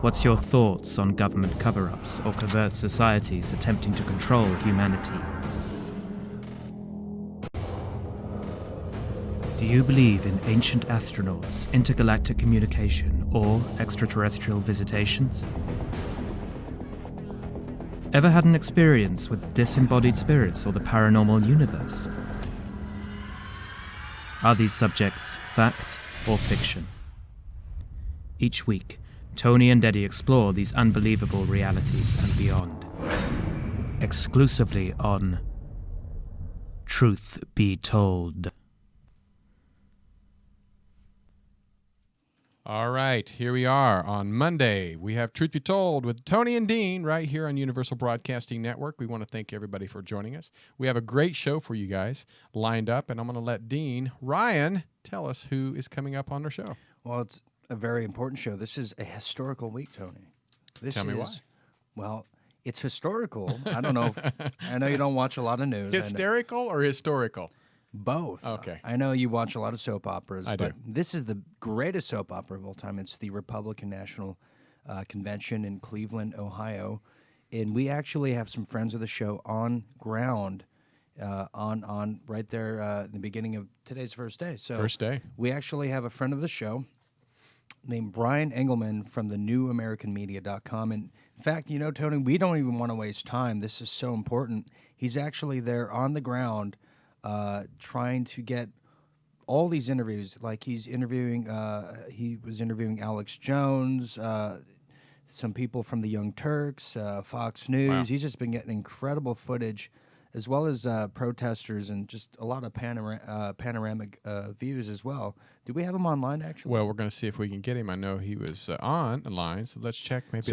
What's your thoughts on government cover-ups or covert societies attempting to control humanity? Do you believe in ancient astronauts, intergalactic communication, or extraterrestrial visitations? Ever had an experience with disembodied spirits or the paranormal universe? Are these subjects fact or fiction? Each week, Tony and Eddie explore these unbelievable realities and beyond. Exclusively on Truth Be Told. All right, here we are on Monday. We have Truth Be Told with Tony and Dean right here on Universal Broadcasting Network. We want to thank everybody for joining us. We have a great show for you guys lined up, and I'm going to let Ryan, tell us who is coming up on our show. Well, it's a very important show. This is a historical week, Tony. Tell me why. Well, it's historical. I don't know. I know you don't watch a lot of news. Hysterical or historical? Both. Okay. I know you watch a lot of soap operas, I but do. this is the greatest soap opera of all time. It's the Republican National Convention in Cleveland, Ohio, and we actually have some friends of the show on ground, on right there in the beginning of today's first day. So First day. we actually have a friend of the show named Brian Engelman from the newamericanmedia.com. And in fact, you know, Tony, we don't even want to waste time. This is so important. He's actually there on the ground trying to get all these interviews. Like he was interviewing Alex Jones, some people from the Young Turks, Fox News. Wow. He's just been getting incredible footage, as well as protesters and just a lot of panoramic views as well. Do we have him online, actually? Well, we're going to see if we can get him. I know he was on the line, so let's check. Maybe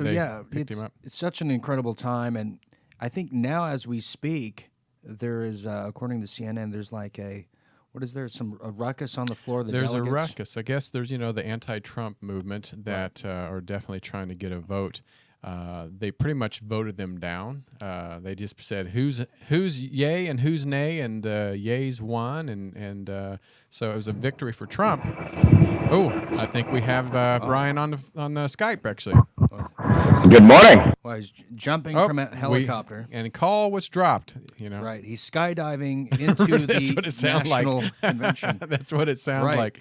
picked him up. It's such an incredible time, and I think now as we speak, there is, according to CNN, there's like a ruckus on the floor of the There's delegates? a ruckus. I guess there's, the anti-Trump movement that are definitely trying to get a vote. They pretty much voted them down. They just said who's yay and who's nay, and yay's won, and so it was a victory for Trump. Oh, I think we have Brian on the Skype actually. Good morning. Well, he's jumping from a helicopter. And a call was dropped. Right, he's skydiving into That's what the it sounds national like. convention. That's what it sounds like.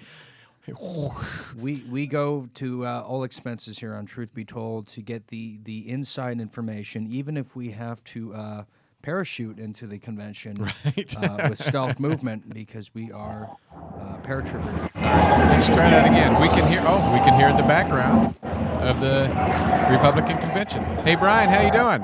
We go to all expenses here on Truth Be Told to get the inside information, even if we have to parachute into the convention with stealth movement, because we are paratroopers. All right, let's try that again. We can hear in the background of the Republican convention. Hey, Brian, how you doing?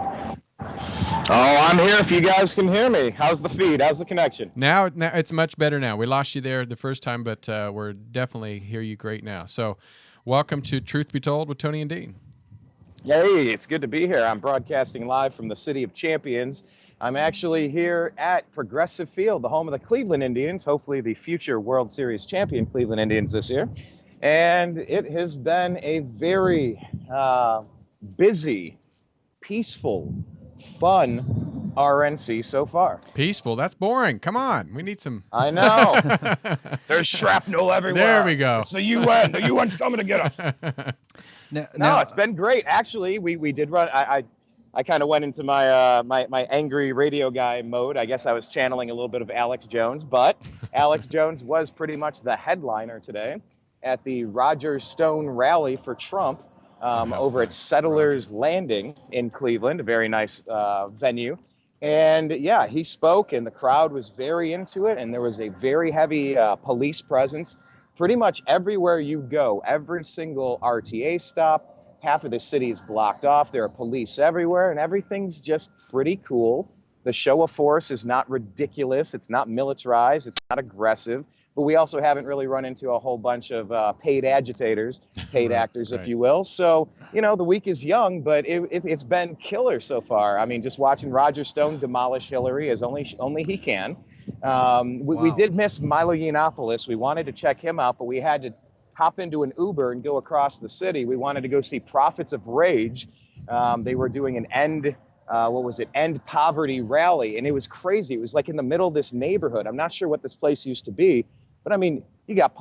Oh, I'm here if you guys can hear me. How's the feed? How's the connection? Now it's much better now. We lost you there the first time, but we're definitely hear you great now. So welcome to Truth Be Told with Tony and Dean. Hey, it's good to be here. I'm broadcasting live from the City of Champions. I'm actually here at Progressive Field, the home of the Cleveland Indians, hopefully the future World Series champion Cleveland Indians this year. And it has been a very busy, peaceful, fun RNC so far. Peaceful? That's boring. Come on. We need some. I know. There's shrapnel everywhere. There we go. It's the UN. The UN's coming to get us. No, it's been great. Actually, we did run. I kind of went into my my angry radio guy mode. I guess I was channeling a little bit of Alex Jones, but Alex Jones was pretty much the headliner today at the Roger Stone rally for Trump over at Settlers Landing in Cleveland, a very nice venue. And yeah, he spoke and the crowd was very into it. And there was a very heavy police presence pretty much everywhere you go. Every single RTA stop, half of the city is blocked off. There are police everywhere and everything's just pretty cool. The show of force is not ridiculous. It's not militarized. It's not aggressive. But we also haven't really run into a whole bunch of paid agitators, paid actors, if you will. So, the week is young, but it's been killer so far. I mean, just watching Roger Stone demolish Hillary as only he can. We did miss Milo Yiannopoulos. We wanted to check him out, but we had to hop into an Uber and go across the city. We wanted to go see Prophets of Rage. They were doing an End Poverty rally, and it was crazy. It was like in the middle of this neighborhood. I'm not sure what this place used to be, But I mean, you got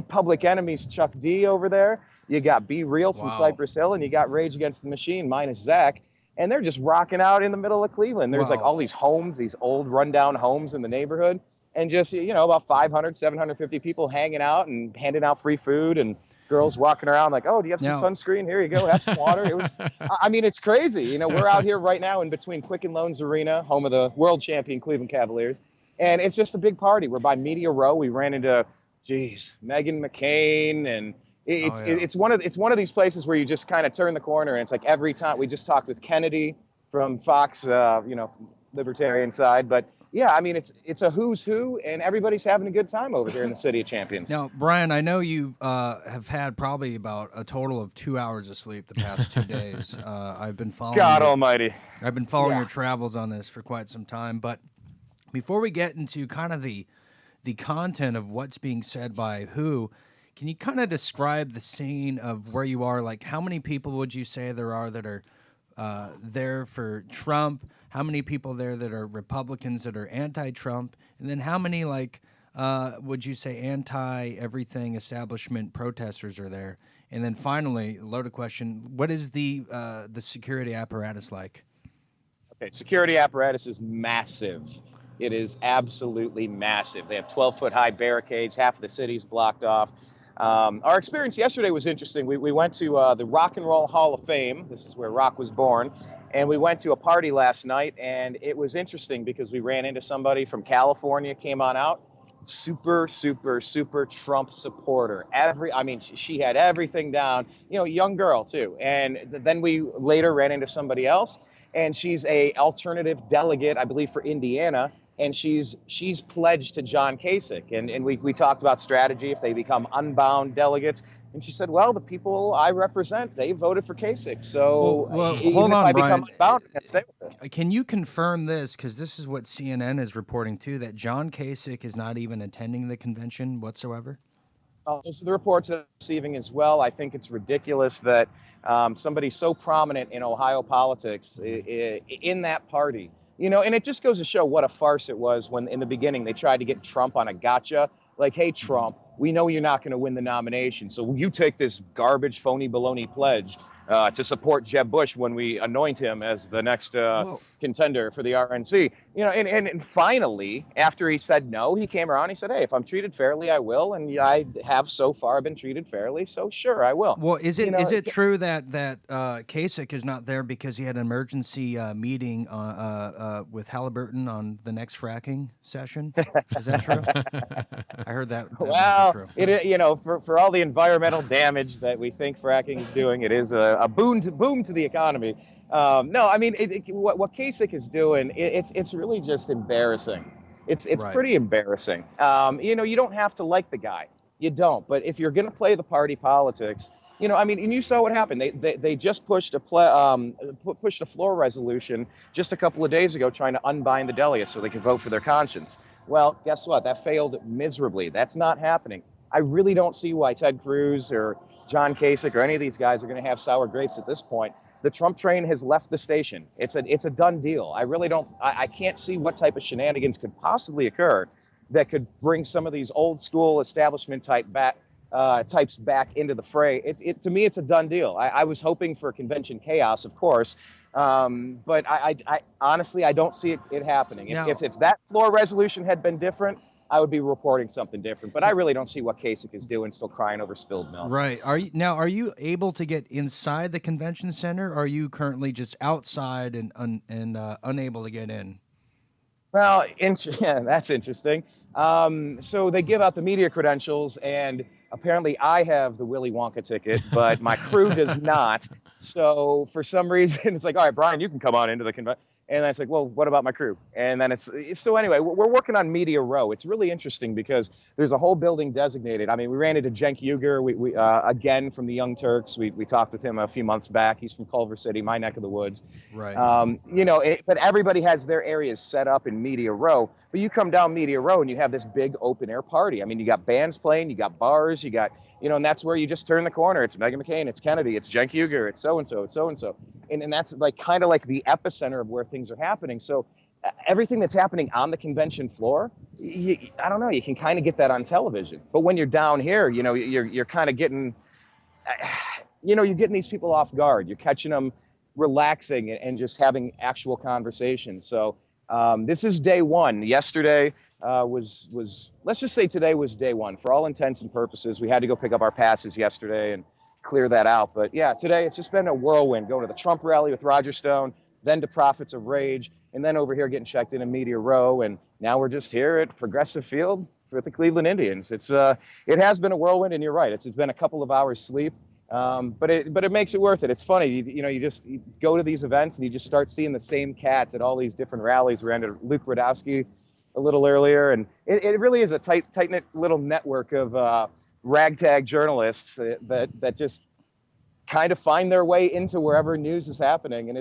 Public Enemy's Chuck D over there. You got Be Real from Cypress Hill, and you got Rage Against the Machine minus Zach. And they're just rocking out in the middle of Cleveland. There's like all these homes, these old rundown homes in the neighborhood. And just, about 500, 750 people hanging out and handing out free food and girls walking around like, oh, do you have some sunscreen? Here you go. Have some water. It was, I mean, it's crazy. We're out here right now in between Quicken Loans Arena, home of the world champion Cleveland Cavaliers. And it's just a big party. We're by Media Row. We ran into, Meghan McCain. And it's one of these places where you just kind of turn the corner. And it's like every time we just talked with Kennedy from Fox, libertarian side. But yeah, I mean, it's a who's who, and everybody's having a good time over here in the City of Champions. Now, Brian, I know you have had probably about a total of 2 hours of sleep the past 2 days. I've been following. God Almighty! I've been following your travels on this for quite some time. But before we get into kind of the content of what's being said by who, can you kind of describe the scene of where you are? Like, how many people would you say there are that are there for Trump? How many people there that are Republicans that are anti-Trump? And then how many, would you say anti-everything establishment protesters are there? And then finally, loaded question, what is the security apparatus like? Okay, security apparatus is massive. It is absolutely massive. They have 12-foot high barricades. Half of the city's blocked off. Our experience yesterday was interesting. We went to the Rock and Roll Hall of Fame. This is where rock was born. And we went to a party last night, and it was interesting because we ran into somebody from California, came on out. Super, super, super Trump supporter. She had everything down, young girl too. And then we later ran into somebody else, and she's a alternative delegate, I believe, for Indiana. And she's pledged to John Kasich. And we talked about strategy if they become unbound delegates. And she said, well, the people I represent, they voted for Kasich. So hold on, Brian. Unbound, I can't stay with it. Can you confirm this? Because this is what CNN is reporting too, that John Kasich is not even attending the convention whatsoever? Those are the reports I'm receiving as well. I think it's ridiculous that somebody so prominent in Ohio politics in that party, and it just goes to show what a farce it was when in the beginning they tried to get Trump on a gotcha. Like, hey, Trump, we know you're not going to win the nomination, so will you take this garbage, phony, baloney pledge to support Jeb Bush when we anoint him as the next contender for the RNC? And finally, after he said no, he came around. He said, hey, if I'm treated fairly, I will, and I have so far been treated fairly, so sure, I will. Well, is it true that Kasich is not there because he had an emergency meeting with Halliburton on the next fracking session? Is that true? I heard that. Well, true. For all the environmental damage that we think fracking is doing, it is a boom to the economy. No, I mean, what Kasich is doing, it's really just embarrassing. It's right. Pretty embarrassing. You don't have to like the guy. You don't. But if you're going to play the party politics, and you saw what happened. They just pushed a floor resolution just a couple of days ago trying to unbind the delegates so they could vote for their conscience. Well, guess what? That failed miserably. That's not happening. I really don't see why Ted Cruz or John Kasich or any of these guys are going to have sour grapes at this point. The Trump train has left the station. It's a done deal. I really don't. I can't see what type of shenanigans could possibly occur that could bring some of these old school establishment types back into the fray. To me, it's a done deal. I was hoping for convention chaos, of course, but I honestly I don't see it happening. If that floor resolution had been different, I would be reporting something different. But I really don't see what Kasich is doing, still crying over spilled milk. Right. Are you able to get inside the convention center? Or are you currently just outside and unable to get in? Well, that's interesting. So they give out the media credentials, and apparently I have the Willy Wonka ticket, but my crew does not. So for some reason, it's like, all right, Brian, you can come on into the convention. And it's like, well, what about my crew? And then so anyway, we're working on Media Row. It's really interesting because there's a whole building designated. I mean, we ran into Cenk Uygur, we again from the Young Turks. We talked with him a few months back. He's from Culver City, my neck of the woods. Right. But everybody has their areas set up in Media Row. But you come down Media Row and you have this big open air party. I mean, you got bands playing, you got bars, you got, and that's where you just turn the corner. It's Meghan McCain, it's Kennedy, it's Cenk Uygur, it's so-and-so, it's so-and-so. And that's kind of like the epicenter of where things are happening. So everything that's happening on the convention floor, I don't know, you can kind of get that on television. But when you're down here, you're kind of getting, you're getting these people off guard. You're catching them relaxing and just having actual conversations. So this is day one. Yesterday was let's just say today was day one. For all intents and purposes, we had to go pick up our passes yesterday and clear that out. But yeah, today it's just been a whirlwind. Going to the Trump rally with Roger Stone, then to Prophets of Rage, and then over here getting checked in Meteor Row, and now we're just here at Progressive Field with the Cleveland Indians. It has been a whirlwind, and you're right. It's been a couple of hours sleep. But it makes it worth it. It's funny, you go to these events and you just start seeing the same cats at all these different rallies. We ran into Luke Radowski a little earlier, and it really is a tight-knit little network of ragtag journalists that just kind of find their way into wherever news is happening, and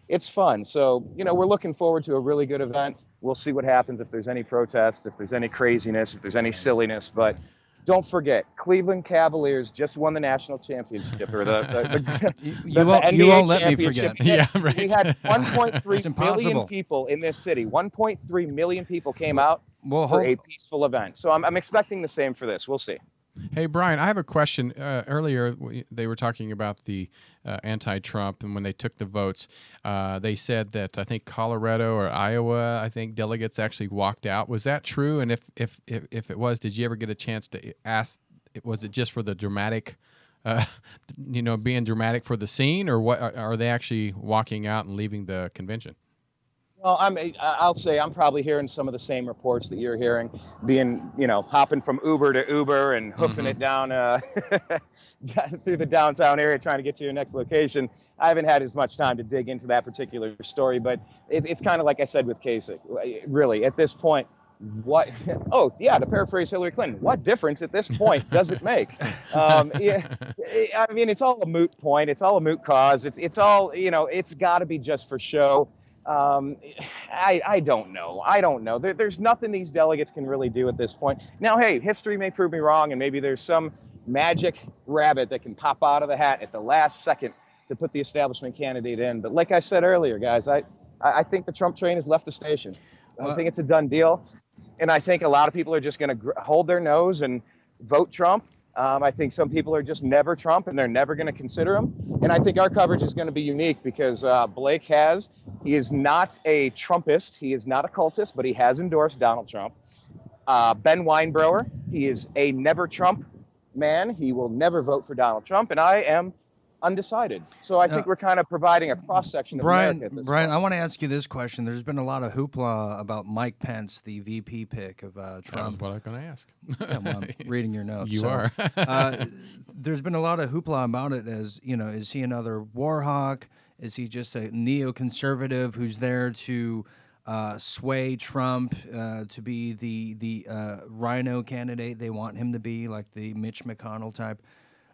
it's fun. So we're looking forward to a really good event. We'll see what happens, if there's any protests, if there's any craziness, if there's any silliness, but. Don't forget, Cleveland Cavaliers just won the national championship, or the you won't let me forget. Yeah, right. We had 1.3 million people in this city. 1.3 million people came out for a peaceful event. So I'm expecting the same for this. We'll see. Hey, Brian, I have a question. Earlier, they were talking about the anti-Trump, and when they took the votes, they said that I think Colorado or Iowa, I think delegates actually walked out. Was that true? And if it was, did you ever get a chance to ask? Was it just for the dramatic, being dramatic for the scene, or what? Are they actually walking out and leaving the convention? Well, I'll say I'm probably hearing some of the same reports that you're hearing, being, hopping from Uber to Uber and hoofing it down through the downtown area trying to get to your next location. I haven't had as much time to dig into that particular story, but it's kind of like I said with Kasich. Really, at this point, to paraphrase Hillary Clinton, what difference at this point does it make? It's all a moot point. It's all a moot cause. It's all, it's got to be just for show. I don't know. There's nothing these delegates can really do at this point. Now, hey, history may prove me wrong, and maybe there's some magic rabbit that can pop out of the hat at the last second to put the establishment candidate in. But like I said earlier, guys, I think the Trump train has left the station. I think it's a done deal. And I think a lot of people are just going to hold their nose and vote Trump. I think some people are just never Trump, and they're never going to consider him. And I think our coverage is going to be unique because Blake he is not a Trumpist. He is not a cultist, but he has endorsed Donald Trump. Ben Weinbrower, he is a never Trump man. He will never vote for Donald Trump. And I am undecided. So I think we're kind of providing a cross-section of America at this Brian, point. I want to ask you this question. There's been a lot of hoopla about Mike Pence, the VP pick of Trump. That was what I was going to ask. Yeah, well, I'm reading your notes. You are. There's been a lot of hoopla about it as, is he another war hawk? Is he just a neoconservative who's there to sway Trump to be the rhino candidate they want him to be, like the Mitch McConnell type?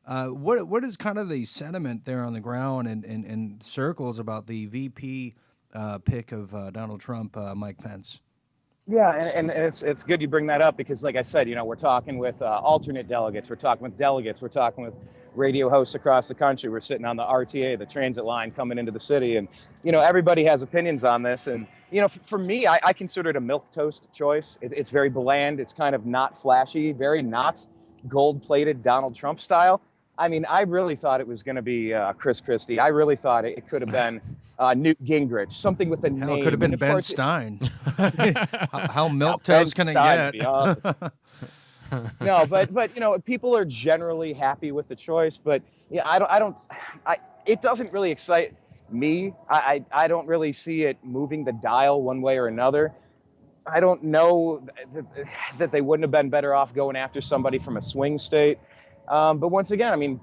What is kind of the sentiment there on the ground and circles about the VP pick of Donald Trump, Mike Pence? Yeah, and it's good you bring that up because, like I said, we're talking with alternate delegates, we're talking with delegates, we're talking with radio hosts across the country. We're sitting on the RTA, the transit line coming into the city, and everybody has opinions on this. And for me, I consider it a milquetoast choice. It's very bland. It's kind of not flashy, very not gold-plated Donald Trump style. I mean, I really thought it was going to be Chris Christie. I really thought it could have been Newt Gingrich, something with a name. It could have been Ben Stein. How milquetoast can it get? Awesome. No, but people are generally happy with the choice. But it doesn't really excite me. I don't really see it moving the dial one way or another. I don't know that they wouldn't have been better off going after somebody from a swing state. But once again, I mean,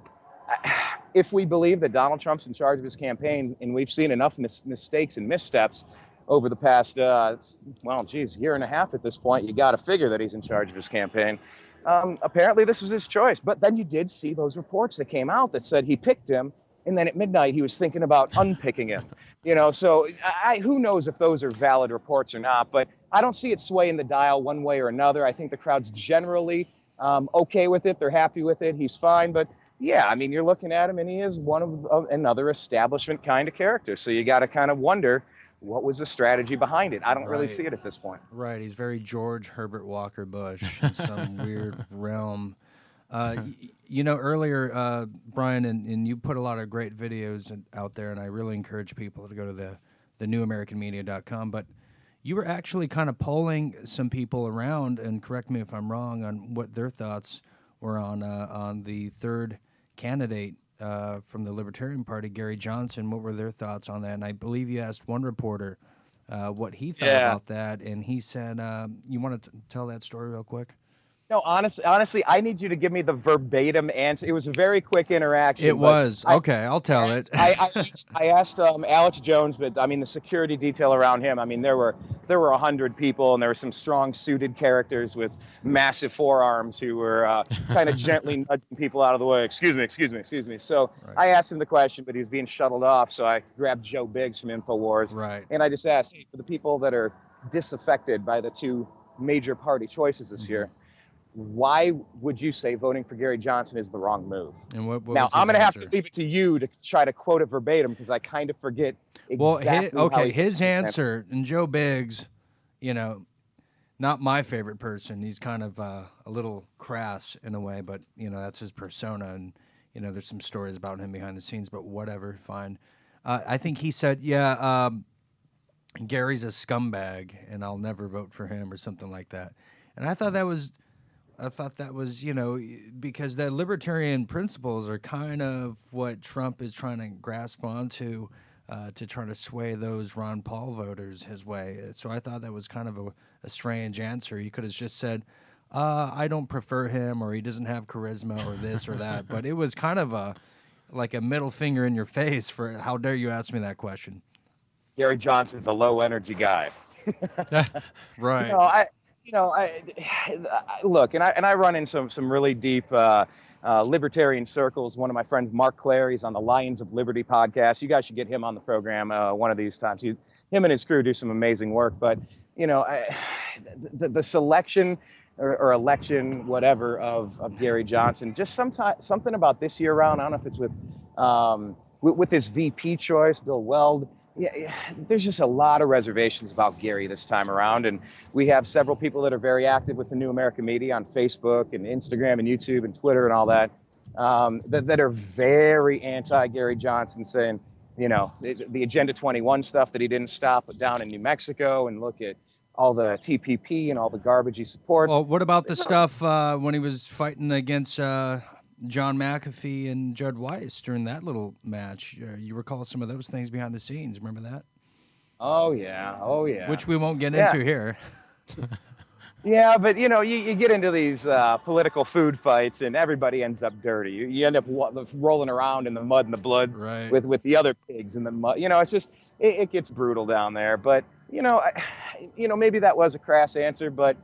if we believe that Donald Trump's in charge of his campaign, and we've seen enough mistakes and missteps over the past, year and a half at this point, you got to figure that he's in charge of his campaign. Apparently this was his choice. But then you did see those reports that came out that said he picked him, and then at midnight he was thinking about unpicking him. So who knows if those are valid reports or not. But I don't see it swaying the dial one way or another. I think the crowd's generally okay with it. They're happy with it. He's fine. But yeah, I mean, you're looking at him and he is one of another establishment kind of character. So you got to kind of wonder what was the strategy behind it? I don't really Right. see it at this point. Right. He's very George Herbert Walker Bush in some weird realm. Earlier, Brian, and you put a lot of great videos out there, and I really encourage people to go to the newamericanmedia.com. But you were actually kind of polling some people around, and correct me if I'm wrong, on what their thoughts were on the third candidate from the Libertarian Party, Gary Johnson. What were their thoughts on that? And I believe you asked one reporter what he thought about that, and he said, you want to tell that story real quick? No, honestly, I need you to give me the verbatim answer. It was a very quick interaction. It was. Okay, I'll tell it. I asked Alex Jones, but I mean the security detail around him. I mean there were 100 people, and there were some strong suited characters with massive forearms who were kind of gently nudging people out of the way. Excuse me. So right. I asked him the question, but he was being shuttled off. So I grabbed Joe Biggs from InfoWars, right, and I just asked, hey, for the people that are disaffected by the two major party choices this year, why would you say voting for Gary Johnson is the wrong move? And what now, I'm going to have to leave it to you to try to quote it verbatim because I kind of forget exactly his answer, and Joe Biggs, not my favorite person. He's kind of a little crass in a way, but, that's his persona, and, there's some stories about him behind the scenes, but whatever, fine. I think he said, Gary's a scumbag, and I'll never vote for him or something like that. And I thought that was, because the libertarian principles are kind of what Trump is trying to grasp onto to try to sway those Ron Paul voters his way. So I thought that was kind of a strange answer. You could have just said, I don't prefer him, or he doesn't have charisma, or this or that. But it was kind of like a middle finger in your face for how dare you ask me that question. Gary Johnson's a low energy guy. Right. I look, and I run in some really deep libertarian circles. One of my friends, Mark Clary, he's on the Lions of Liberty podcast. You guys should get him on the program one of these times. Him and his crew do some amazing work. But the selection or election, whatever, of Gary Johnson, just something about this year around. I don't know if it's with this VP choice, Bill Weld. Yeah, there's just a lot of reservations about Gary this time around, and we have several people that are very active with the New American Media on Facebook and Instagram and YouTube and Twitter and all that, that are very anti-Gary Johnson, saying, the Agenda 21 stuff that he didn't stop down in New Mexico, and look at all the TPP and all the garbage he supports. Well, what about the stuff when he was fighting against John McAfee and Judd Weiss during that little match? You recall some of those things behind the scenes. Remember that? Oh, yeah. Which we won't get into here. Yeah, but, you get into these political food fights, and everybody ends up dirty. You end up rolling around in the mud and the blood right. with the other pigs in the mud. It's just, it gets brutal down there. But, maybe that was a crass answer, but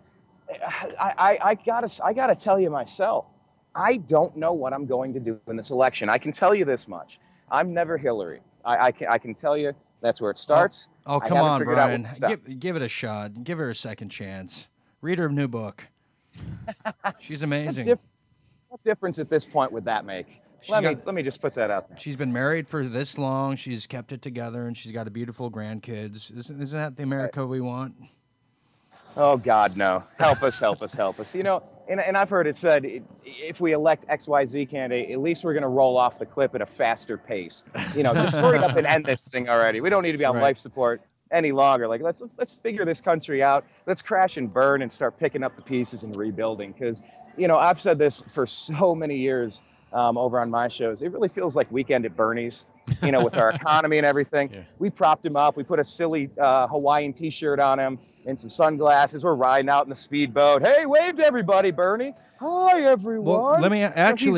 I gotta tell you myself, I don't know what I'm going to do in this election. I can tell you this much. I'm never Hillary. I can tell you that's where it starts. Oh, come on, Brian. Give it a shot. Give her a second chance. Read her new book. She's amazing. What difference at this point would that make? Let me just put that out there. She's been married for this long. She's kept it together, and she's got a beautiful grandkids. Isn't that the America we want? Oh, God, no. Help us. And I've heard it said, if we elect XYZ candidate, at least we're going to roll off the cliff at a faster pace. Just hurry up and end this thing already. We don't need to be on life support any longer. Like, let's figure this country out. Let's crash and burn and start picking up the pieces and rebuilding. Because, I've said this for so many years over on my shows. It really feels like Weekend at Bernie's, with our economy and everything. Yeah. We propped him up. We put a silly Hawaiian T-shirt on him and some sunglasses. We're riding out in the speedboat. Hey, wave to everybody, Bernie. Hi, everyone. Well,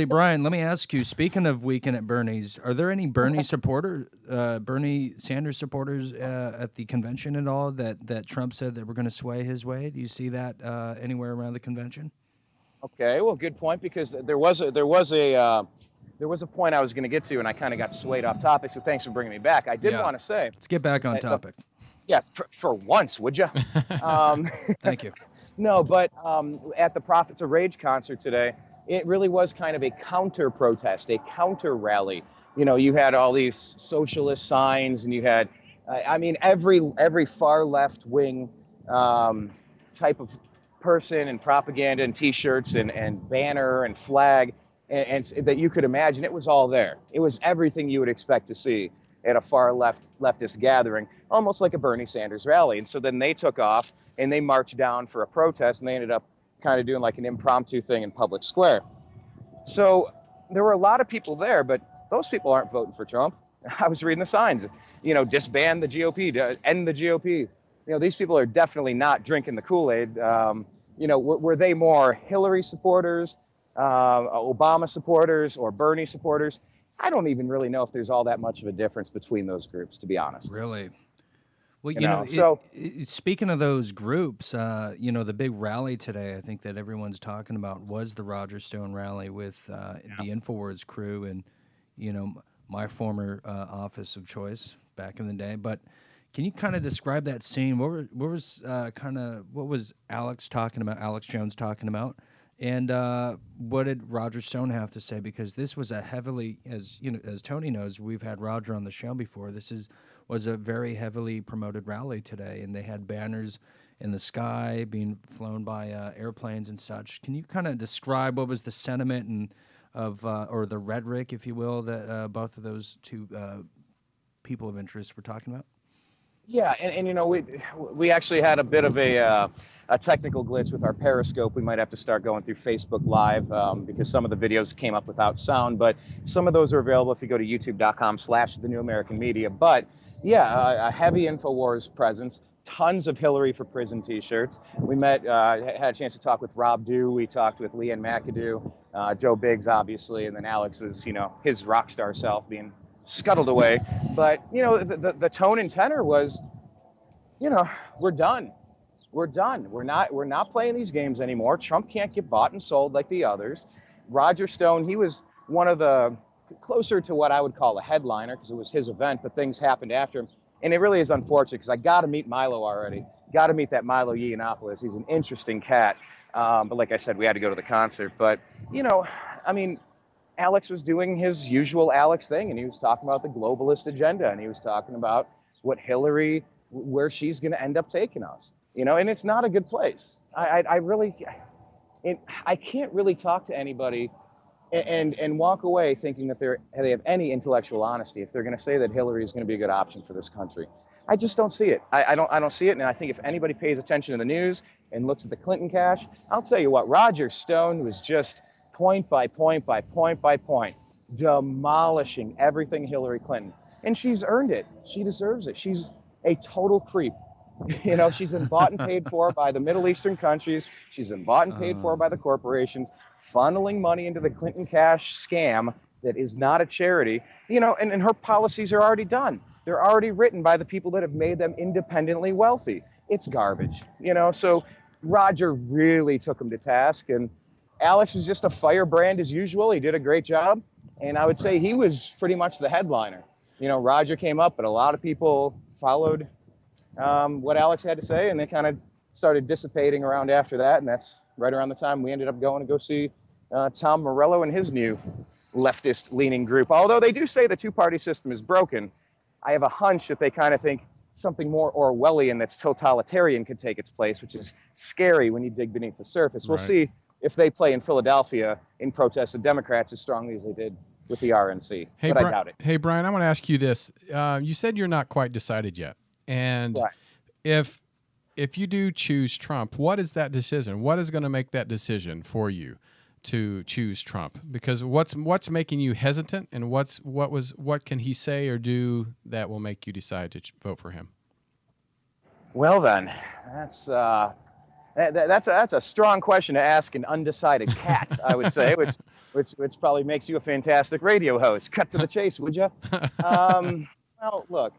Brian, let me ask you, speaking of Weekend at Bernie's, are there any Bernie Bernie Sanders supporters at the convention at all that Trump said that we're going to sway his way? Do you see that anywhere around the convention? Okay, well, good point, because there was a point I was going to get to, and I kind of got swayed off topic, so thanks for bringing me back. I did want to say... Let's get back on topic. Yes, for once, would you? Thank you. No, but at the Prophets of Rage concert today, it really was kind of a counter-protest, a counter-rally. You had all these socialist signs, and you had I mean, every far left wing type of person and propaganda and T-shirts and banner and flag and that you could imagine, it was all there. It was everything you would expect to see at a far leftist gathering, almost like a Bernie Sanders rally. And so then they took off and they marched down for a protest, and they ended up kind of doing like an impromptu thing in public square. So there were a lot of people there, but those people aren't voting for Trump. I was reading the signs, disband the GOP, end the GOP. These people are definitely not drinking the Kool-Aid. Were they more Hillary supporters, Obama supporters, or Bernie supporters? I don't even really know if there's all that much of a difference between those groups, to be honest. Really? Well, speaking of those groups, the big rally today, I think that everyone's talking about, was the Roger Stone rally with the InfoWars crew and, my former office of choice back in the day. But can you kind of describe that scene? What was Alex Jones talking about? And what did Roger Stone have to say? Because this was a heavily, as Tony knows, we've had Roger on the show before. Was a very heavily promoted rally today, and they had banners in the sky being flown by airplanes and such. Can you kind of describe what was the sentiment or the rhetoric, if you will, that both of those two people of interest were talking about? Yeah, and we actually had a bit of a technical glitch with our Periscope. We might have to start going through Facebook Live because some of the videos came up without sound, but some of those are available if you go to youtube.com/The New American Media. But yeah, a heavy InfoWars presence, tons of Hillary for Prison T-shirts. We had a chance to talk with Rob Dew. We talked with Leanne McAdoo, Joe Biggs, obviously, and then Alex was, his rock star self being scuttled away. But, the tone and tenor was, we're done. We're done. We're not playing these games anymore. Trump can't get bought and sold like the others. Roger Stone, he was one of the closer to what I would call a headliner because it was his event, but things happened after him. And it really is unfortunate because I got to meet Milo already. Got to meet that Milo Yiannopoulos. He's an interesting cat. But like I said, we had to go to the concert. But, Alex was doing his usual Alex thing, and he was talking about the globalist agenda, and he was talking about what Hillary, where she's going to end up taking us, and it's not a good place. I can't really talk to anybody and walk away thinking that they have any intellectual honesty if they're going to say that Hillary is going to be a good option for this country. I just don't see it. I don't see it, and I think if anybody pays attention to the news and looks at the Clinton cash, I'll tell you what, Roger Stone was just point by point by point by point demolishing everything Hillary Clinton, and she's earned it. She deserves it. She's a total creep. She's been bought and paid for by the Middle Eastern countries. She's been bought and paid for by the corporations, funneling money into the Clinton cash scam that is not a charity. And her policies are already done. They're already written by the people that have made them independently wealthy. It's garbage, So Roger really took him to task, and Alex was just a firebrand as usual. He did a great job, and I would say he was pretty much the headliner. Roger came up, but a lot of people followed what Alex had to say, and they kind of started dissipating around after that, and that's right around the time we ended up going to go see Tom Morello and his new leftist-leaning group. Although they do say the two-party system is broken, I have a hunch that they kind of think something more Orwellian that's totalitarian could take its place, which is scary when you dig beneath the surface. We'll see if they play in Philadelphia in protest of Democrats as strongly as they did with the RNC, but I doubt it. Hey, Brian, I want to ask you this. You said you're not quite decided yet. And if you do choose Trump, what is that decision? What is going to make that decision for you to choose Trump? Because what's making you hesitant, and what can he say or do that will make you decide to vote for him? Well, then, that's a strong question to ask an undecided cat, I would say, which probably makes you a fantastic radio host. Cut to the chase, would you? Well, look,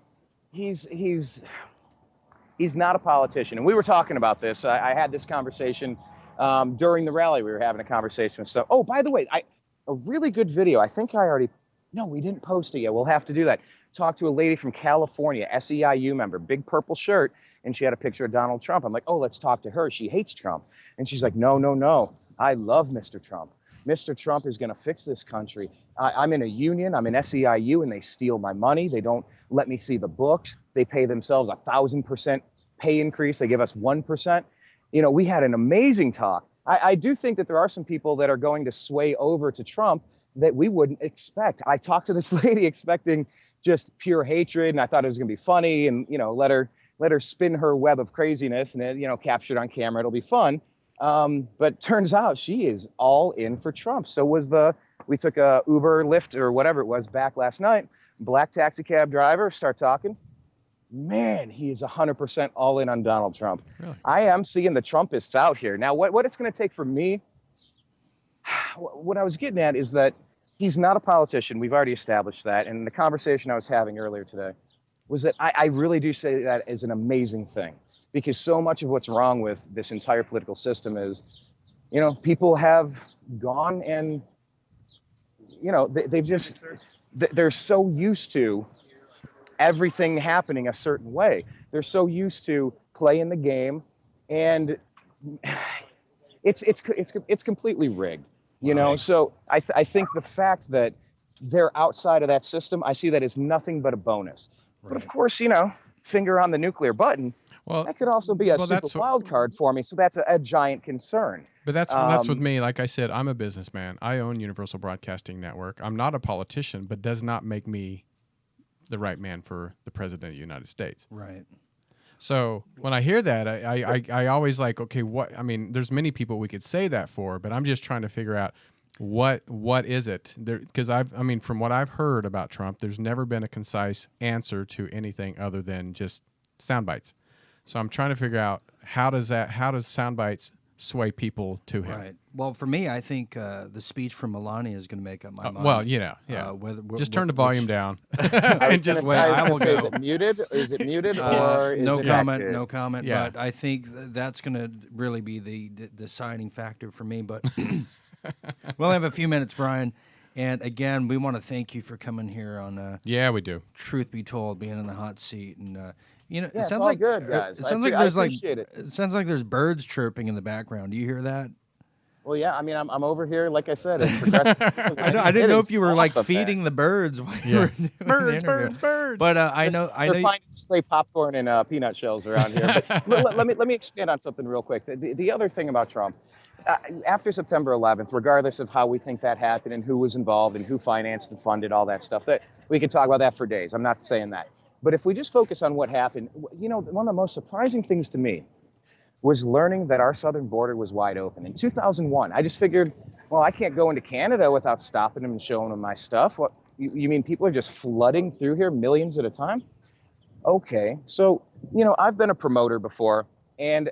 he's not a politician, and we were talking about this. I had this conversation during the rally. We were having a conversation with some. Oh, by the way, a really good video. I think we didn't post it yet. We'll have to do that. Talked to a lady from California, SEIU member, big purple shirt, and she had a picture of Donald Trump. I'm like, oh, let's talk to her. She hates Trump. And she's like, no. I love Mr. Trump. Mr. Trump is going to fix this country. I'm in a union, I'm in SEIU, and they steal my money. They don't let me see the books. They pay themselves 1,000% pay increase. They give us 1%. We had an amazing talk. I do think that there are some people that are going to sway over to Trump that we wouldn't expect. I talked to this lady expecting just pure hatred, and I thought it was going to be funny, and let her spin her web of craziness, and captured on camera. It'll be fun. But turns out she is all in for Trump. So we took a Uber, Lyft, or whatever it was back last night. Black taxi cab driver, start talking. Man, he is 100% all in on Donald Trump. Really? I am seeing the Trumpists out here. Now, what it's going to take for me, what I was getting at is that he's not a politician. We've already established that. And the conversation I was having earlier today was that I really do say that is an amazing thing, because so much of what's wrong with this entire political system is, people have gone and, they're so used to everything happening a certain way. They're so used to playing the game, and it's completely rigged, Right. So I think the fact that they're outside of that system, I see that as nothing but a bonus. But of course, finger on the nuclear button, Well, that could also be a super that's wild card for me. So that's a giant concern. But that's with me. Like I said, I'm a businessman. I own Universal Broadcasting Network. I'm not a politician, but does not make me the right man for the president of the United States. Right. So when I hear that, I always like, okay, what? I mean, there's many people we could say that for, but I'm just trying to figure out what is it? Because from what I've heard about Trump, there's never been a concise answer to anything other than just sound bites. So I'm trying to figure out how does sound bites sway people to him? Right. Well, for me, I think the speech from Melania is going to make up my mind. Well, yeah. Just turn the volume down and just wait. I will go. Is it muted? Or is no it comment? active? No comment. Yeah. But I think that's going to really be the deciding factor for me. But we'll have a few minutes, Brian. And again, we want to thank you for coming here on. Yeah, we do. Truth be told, being in the hot seat, and it it's sounds all like good, guys. It sounds I like there's appreciate it. It sounds like there's birds chirping in the background. Do you hear that? Well, yeah. I mean, I'm over here, like I said. It's progressive. I didn't know if you were like awesome, feeding man. the birds while you were doing the interview. Birds. But I know. They're finding stray popcorn and peanut shells around here. But let me expand on something real quick. The other thing about Trump, after September 11th, regardless of how we think that happened and who was involved and who financed and funded all that stuff, that we could talk about that for days. I'm not saying that. But if we just focus on what happened, one of the most surprising things to me was learning that our southern border was wide open. In 2001, I just figured, well, I can't go into Canada without stopping them and showing them my stuff. What, you mean people are just flooding through here, millions at a time? Okay, so, I've been a promoter before, and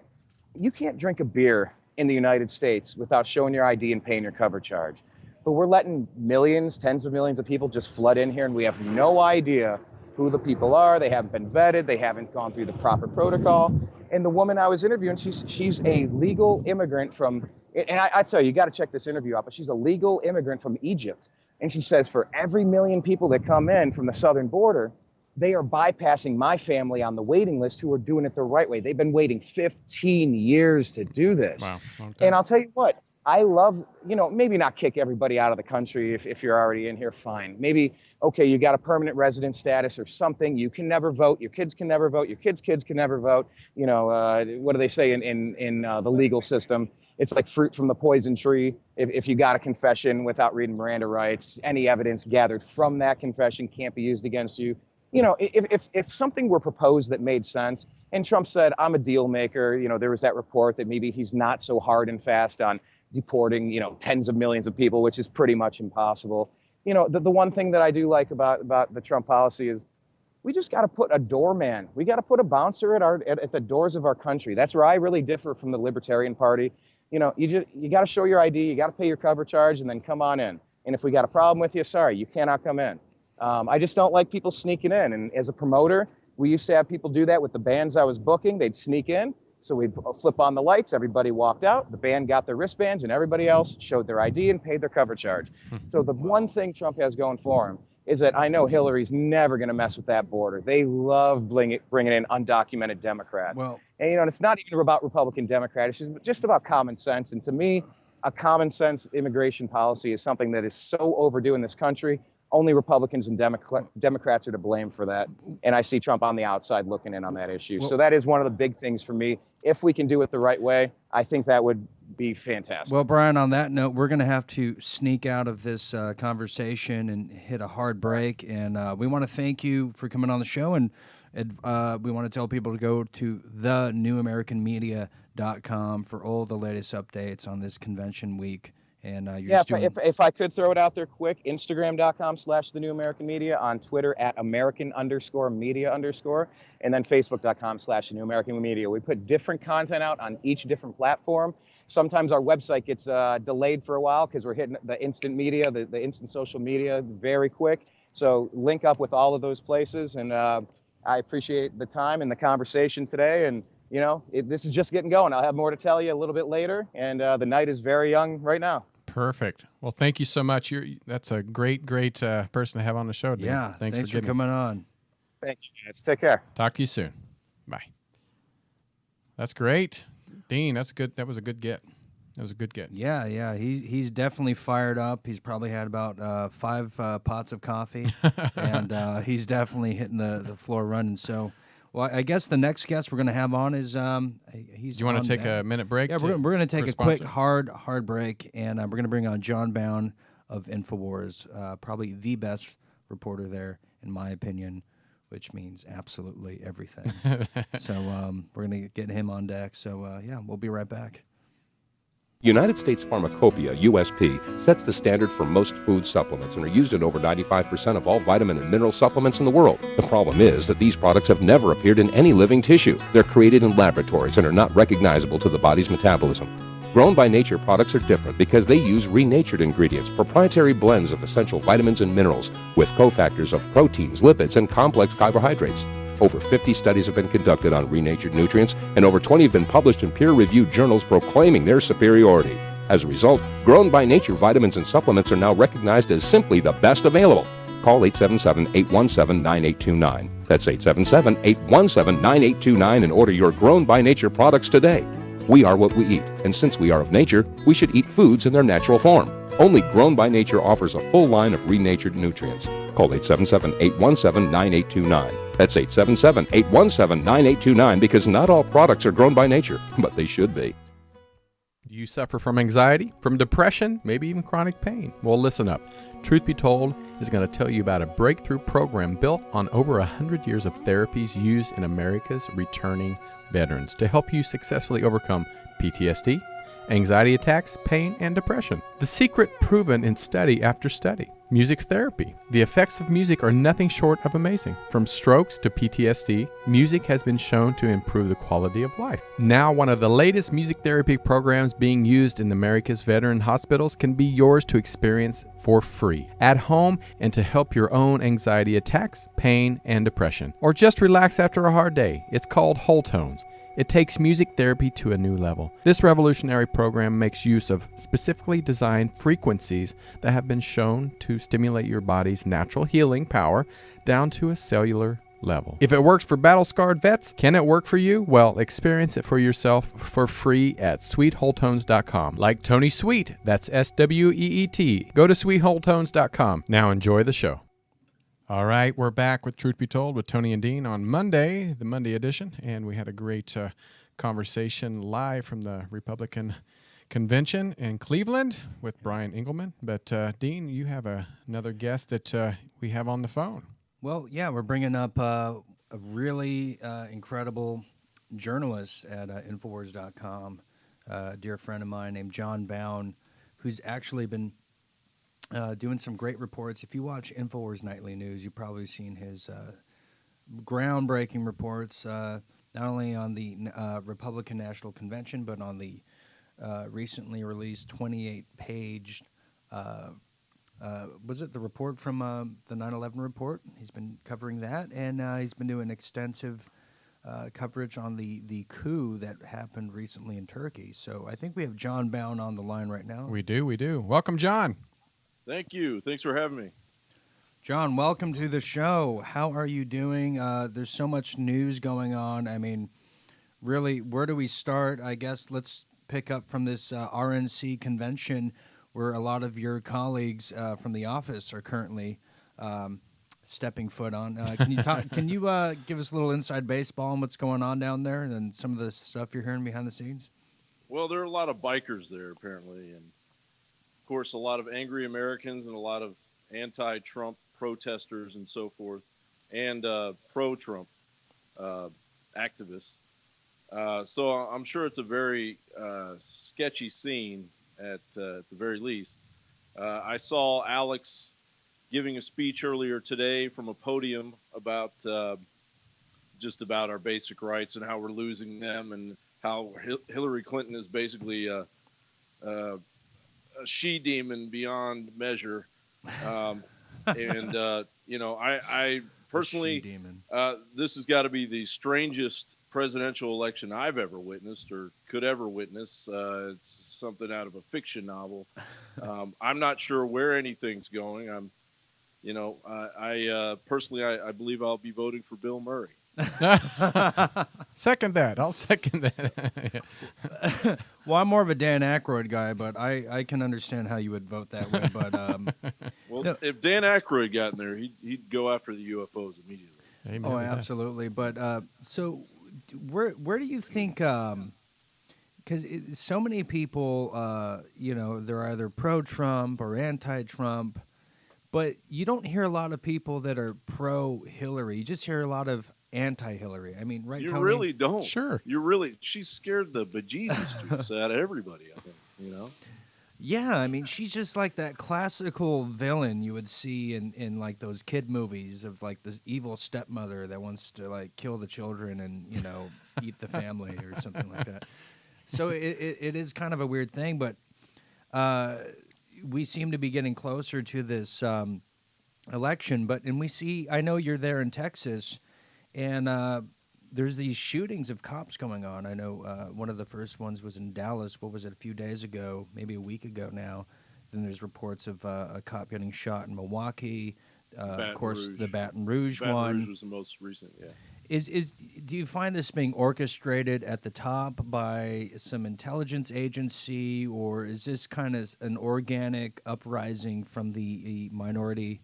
you can't drink a beer in the United States without showing your ID and paying your cover charge. But we're letting millions, tens of millions of people just flood in here, and we have no idea who the people are. They haven't been vetted. They haven't gone through the proper protocol. And the woman I was interviewing, she's a legal immigrant from, and I tell you, you got to check this interview out, but she's a legal immigrant from Egypt. And she says for every million people that come in from the southern border, they are bypassing my family on the waiting list who are doing it the right way. They've been waiting 15 years to do this. Wow. And I'll tell you what, I love, maybe not kick everybody out of the country if you're already in here, fine. Maybe, okay, you got a permanent resident status or something. You can never vote. Your kids can never vote. Your kids' kids can never vote. What do they say in the legal system? It's like fruit from the poison tree. If you got a confession without reading Miranda rights, any evidence gathered from that confession can't be used against you. If something were proposed that made sense, and Trump said, I'm a deal maker, there was that report that maybe he's not so hard and fast on deporting, tens of millions of people, which is pretty much impossible. The one thing that I do like about the Trump policy is we just got to put a doorman. We got to put a bouncer at the doors of our country. That's where I really differ from the Libertarian Party. You got to show your ID, you got to pay your cover charge, and then come on in. And if we got a problem with you, sorry, you cannot come in. I just don't like people sneaking in. And as a promoter, we used to have people do that with the bands I was booking. They'd sneak in. So we'd flip on the lights, everybody walked out, the band got their wristbands, and everybody else showed their ID and paid their cover charge. So the one thing Trump has going for him is that I know Hillary's never going to mess with that border. They love bringing in undocumented Democrats. Well, and it's not even about Republican Democrats, it's just about common sense. And to me, a common sense immigration policy is something that is so overdue in this country. Only Republicans and Democrats are to blame for that. And I see Trump on the outside looking in on that issue. So that is one of the big things for me. If we can do it the right way, I think that would be fantastic. Well, Brian, on that note, we're going to have to sneak out of this conversation and hit a hard break. And we want to thank you for coming on the show. And we want to tell people to go to thenewamericanmedia.com for all the latest updates on this convention week. And if I could throw it out there quick, Instagram.com/thenewamericanmedia, on Twitter @American_media_, and then Facebook.com/thenewamericanmedia. We put different content out on each different platform. Sometimes our website gets delayed for a while because we're hitting the instant media, the instant social media very quick. So link up with all of those places. And I appreciate the time and the conversation today. And this is just getting going. I'll have more to tell you a little bit later. And the night is very young right now. Perfect. Well, thank you so much. That's a great person to have on the show today. Yeah, thanks for coming on. Thank you, guys. Take care. Talk to you soon. Bye. That's great. Dean, that's good. That was a good get. That was a good get. Yeah. He's definitely fired up. He's probably had about 5 pots of coffee, and he's definitely hitting the floor running. So, well, I guess the next guest we're going to have on is he's. Do you want to take a minute break? Yeah, we're going to take a quick hard break, and we're going to bring on John Bound of InfoWars, probably the best reporter there, in my opinion, which means absolutely everything. So we're going to get him on deck. So we'll be right back. United States Pharmacopoeia, USP, sets the standard for most food supplements and are used in over 95% of all vitamin and mineral supplements in the world. The problem is that these products have never appeared in any living tissue. They're created in laboratories and are not recognizable to the body's metabolism. Grown by Nature products are different because they use renatured ingredients, proprietary blends of essential vitamins and minerals with cofactors of proteins, lipids, and complex carbohydrates. Over 50 studies have been conducted on renatured nutrients, and over 20 have been published in peer-reviewed journals proclaiming their superiority. As a result, Grown by Nature vitamins and supplements are now recognized as simply the best available. Call 877-817-9829. That's 877-817-9829 and order your Grown by Nature products today. We are what we eat, and since we are of nature, we should eat foods in their natural form. Only Grown by Nature offers a full line of renatured nutrients. Call 877-817-9829. That's 877-817-9829 because not all products are grown by nature, but they should be. Do you suffer from anxiety, from depression, maybe even chronic pain? Well, listen up. Truth Be Told is going to tell you about a breakthrough program built on over 100 years of therapies used in America's returning veterans to help you successfully overcome PTSD, anxiety attacks, pain, and depression. The secret proven in study after study. Music therapy. The effects of music are nothing short of amazing. From strokes to PTSD, music has been shown to improve the quality of life. Now, one of the latest music therapy programs being used in America's veteran hospitals can be yours to experience for free, at home, and to help your own anxiety attacks, pain, and depression. Or just relax after a hard day. It's called Whole Tones. It takes music therapy to a new level. This revolutionary program makes use of specifically designed frequencies that have been shown to stimulate your body's natural healing power down to a cellular level. If it works for battle-scarred vets, can it work for you? Well, experience it for yourself for free at sweetwholetones.com. Like Tony Sweet, that's SWEET. Go to sweetwholetones.com. Now enjoy the show. All right, we're back with Truth Be Told with Tony and Dean on Monday, the Monday edition, and we had a great conversation live from the Republican Convention in Cleveland with Brian Engelman. But Dean, you have another guest that we have on the phone. Well, yeah, we're bringing up a really incredible journalist at Infowars.com, a dear friend of mine named John Bound, who's actually been doing some great reports. If you watch InfoWars Nightly News, you've probably seen his groundbreaking reports, not only on the Republican National Convention, but on the recently released 28-page, was it the report from the 9/11 report? He's been covering that, and he's been doing extensive coverage on the coup that happened recently in Turkey. So I think we have John Bound on the line right now. We do. Welcome, John. Thank you. Thanks for having me. John, welcome to the show. How are you doing? There's so much news going on. I mean, really, where do we start? I guess let's pick up from this RNC convention where a lot of your colleagues from the office are currently stepping foot on. Can you talk? Can you give us a little inside baseball on what's going on down there and some of the stuff you're hearing behind the scenes? Well, there are a lot of bikers there apparently, and of course, a lot of angry Americans and a lot of anti-Trump protesters and so forth, and pro-Trump activists. So I'm sure it's a very sketchy scene at the very least. I saw Alex giving a speech earlier today from a podium about just about our basic rights and how we're losing them, and how Hillary Clinton is basically a she-demon beyond measure. And I personally, this has got to be the strangest presidential election I've ever witnessed or could ever witness. It's something out of a fiction novel. I'm not sure where anything's going. I personally believe I'll be voting for Bill Murray. Second that. I'll second that. Well, I'm more of a Dan Aykroyd guy, but I can understand how you would vote that way. But if Dan Aykroyd got in there, he'd go after the UFOs immediately. Amen oh, to that. absolutely. But so where do you think? Because so many people, they're either pro-Trump or anti-Trump, but you don't hear a lot of people that are pro-Hillary. You just hear a lot of anti-Hillary. I mean, right, You Tony? really don't. Sure. She scared the bejesus juice out of everybody, I think, Yeah, I mean, she's just like that classical villain you would see in like those kid movies of like this evil stepmother that wants to like kill the children and, eat the family or something like that. So it is kind of a weird thing, but we seem to be getting closer to this election. And we see, I know you're there in Texas, and there's these shootings of cops going on. I know one of the first ones was in Dallas. What was it, a few days ago, maybe a week ago now? Then there's reports of a cop getting shot in Milwaukee. Of course, the Baton Rouge one. Baton Rouge was the most recent, yeah. Do you find this being orchestrated at the top by some intelligence agency, or is this kind of an organic uprising from the minority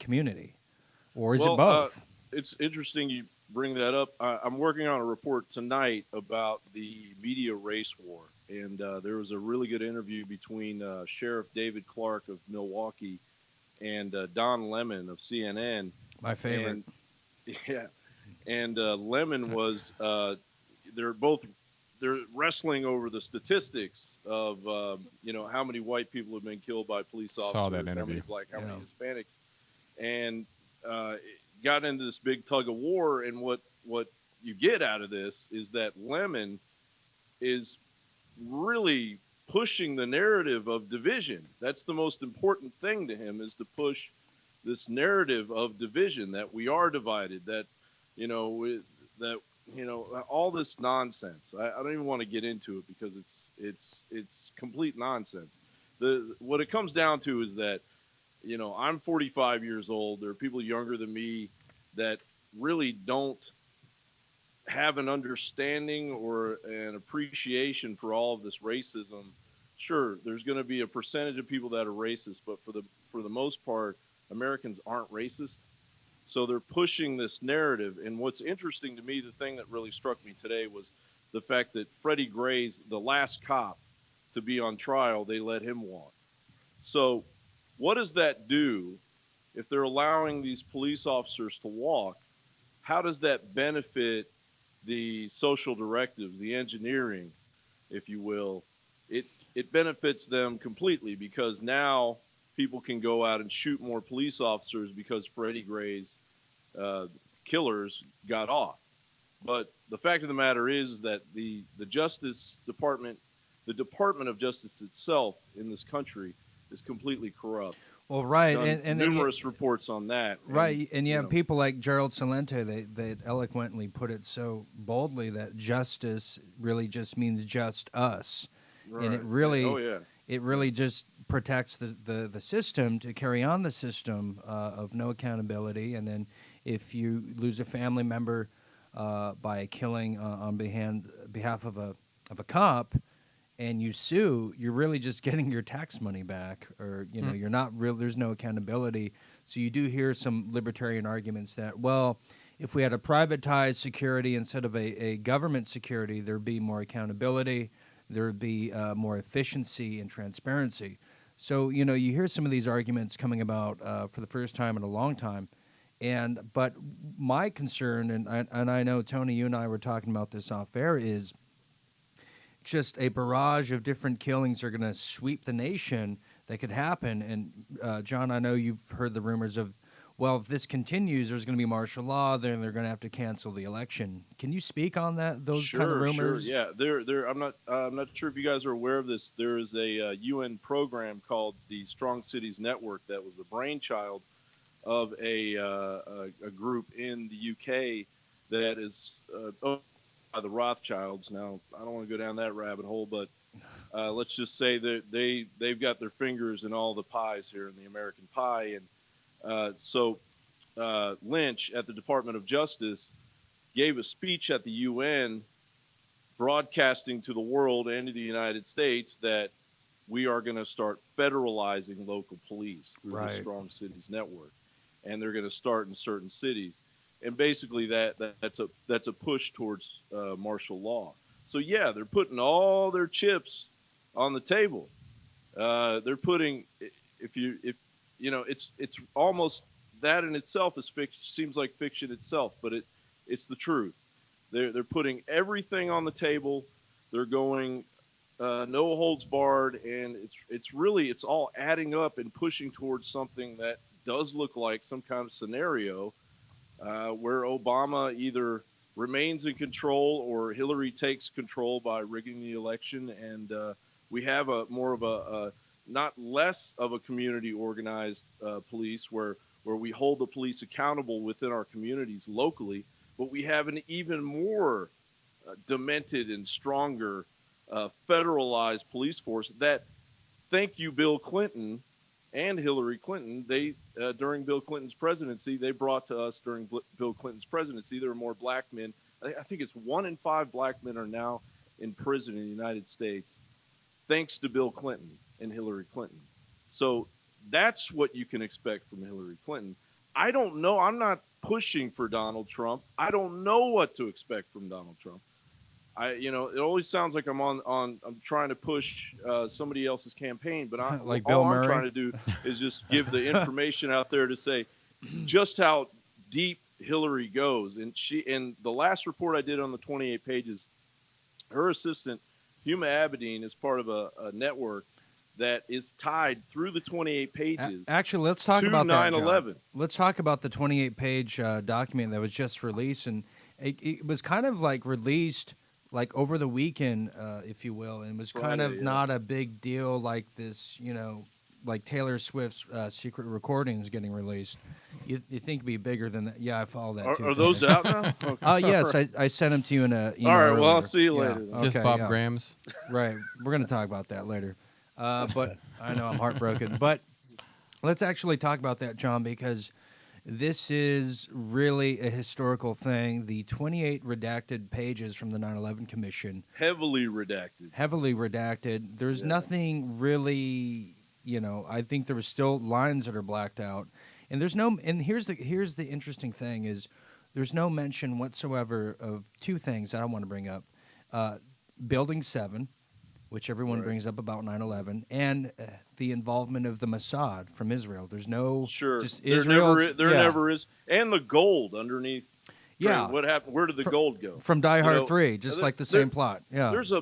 community, or is it both? It's interesting you bring that up. I'm working on a report tonight about the media race war, and there was a really good interview between Sheriff David Clark of Milwaukee and Don Lemon of CNN. My favorite. And Lemon was they're wrestling over the statistics of how many white people have been killed by police officers, Saw that interview. how many Hispanics, and got into this big tug of war. And what you get out of this is that Lemon is really pushing the narrative of division. That's the most important thing to him, is to push this narrative of division, that we are divided, that all this nonsense. I don't even want to get into it because it's complete nonsense. What it comes down to is that, I'm 45 years old. There are people younger than me that really don't have an understanding or an appreciation for all of this racism. Sure, there's going to be a percentage of people that are racist, but for the most part, Americans aren't racist. So they're pushing this narrative. And what's interesting to me, the thing that really struck me today, was the fact that Freddie Gray's the last cop to be on trial. They let him walk. So what does that do if they're allowing these police officers to walk? How does that benefit the social directives, the engineering, if you will? It benefits them completely, because now people can go out and shoot more police officers because Freddie Gray's killers got off. But the fact of the matter is that the Justice Department, the Department of Justice itself in this country, is completely corrupt. Well, right, and numerous reports on that. Right, and you have people like Gerald Celente. They eloquently put it so boldly that justice really just means just us, Right. and it really just protects the system to carry on the system of no accountability. And then if you lose a family member by a killing on behalf of a cop, and you sue, you're really just getting your tax money back, or you're not real. There's no accountability. So you do hear some libertarian arguments that, well, if we had a privatized security instead of a government security, there'd be more accountability, there would be more efficiency and transparency. So you hear some of these arguments coming about for the first time in a long time. But my concern, and I know, Tony, you and I were talking about this off air, is just a barrage of different killings are going to sweep the nation that could happen. And John, I know you've heard the rumors of, well, if this continues, there's going to be martial law, then they're going to have to cancel the election. Can you speak on that? Those kind of rumors? Sure, yeah. I'm not sure if you guys are aware of this. There is a UN program called the Strong Cities Network that was the brainchild of a group in the UK that is owned by the Rothschilds. Now, I don't want to go down that rabbit hole, but let's just say that they've got their fingers in all the pies here in the American pie. And so Lynch at the Department of Justice gave a speech at the UN broadcasting to the world and to the United States that we are going to start federalizing local police through the Strong Cities Network. And they're going to start in certain cities. And basically that's a push towards martial law. So yeah, they're putting all their chips on the table. They're putting, it's almost, that in itself is fiction, seems like fiction itself, but it's the truth. They're putting everything on the table. They're going no holds barred, and it's all adding up and pushing towards something that does look like some kind of scenario where Obama either remains in control or Hillary takes control by rigging the election, and we have a more of a not less of a community organized police where we hold the police accountable within our communities locally, but we have an even more demented and stronger federalized police force that, thank you, Bill Clinton and Hillary Clinton, they during Bill Clinton's presidency, they brought to us during Bill Clinton's presidency, there were more black men. I think it's 1 in 5 black men are now in prison in the United States, thanks to Bill Clinton and Hillary Clinton. So that's what you can expect from Hillary Clinton. I don't know. I'm not pushing for Donald Trump. I don't know what to expect from Donald Trump. It always sounds like I'm trying to push somebody else's campaign, but like all Bill I'm Murray? trying to do is just give the information out there to say just how deep Hillary goes. And the last report I did on the 28 pages, her assistant, Huma Abedin, is part of a network that is tied through the 28 pages. Actually, let's talk about 9/11. that, John. Let's talk about the 28-page document that was just released, and it was kind of like released like over the weekend, if you will, and it was kind of not a big deal like this, like Taylor Swift's secret recordings getting released. You think it'd be bigger than that? Yeah, I follow that too. Are those out now? Okay. Yes, I sent them to you in a email. All right, earlier. well, I'll see you later. Yeah. It's just Bob Graham's. Right. We're going to talk about that later. But I know I'm heartbroken. But let's actually talk about that, John, because this is really a historical thing. The 28 redacted pages from the 9/11 Commission. Heavily redacted. Heavily redacted. There's nothing really, I think there was still lines that are blacked out. And there's no, and here's the interesting thing is there's no mention whatsoever of two things that I want to bring up. Building 7, which everyone brings up about 9/11, and the involvement of the Mossad from Israel. There's no just Israel. There never is, and the gold underneath. Yeah, what happened? Where did the gold go? From Die Hard 3, just like the same plot. Yeah, there's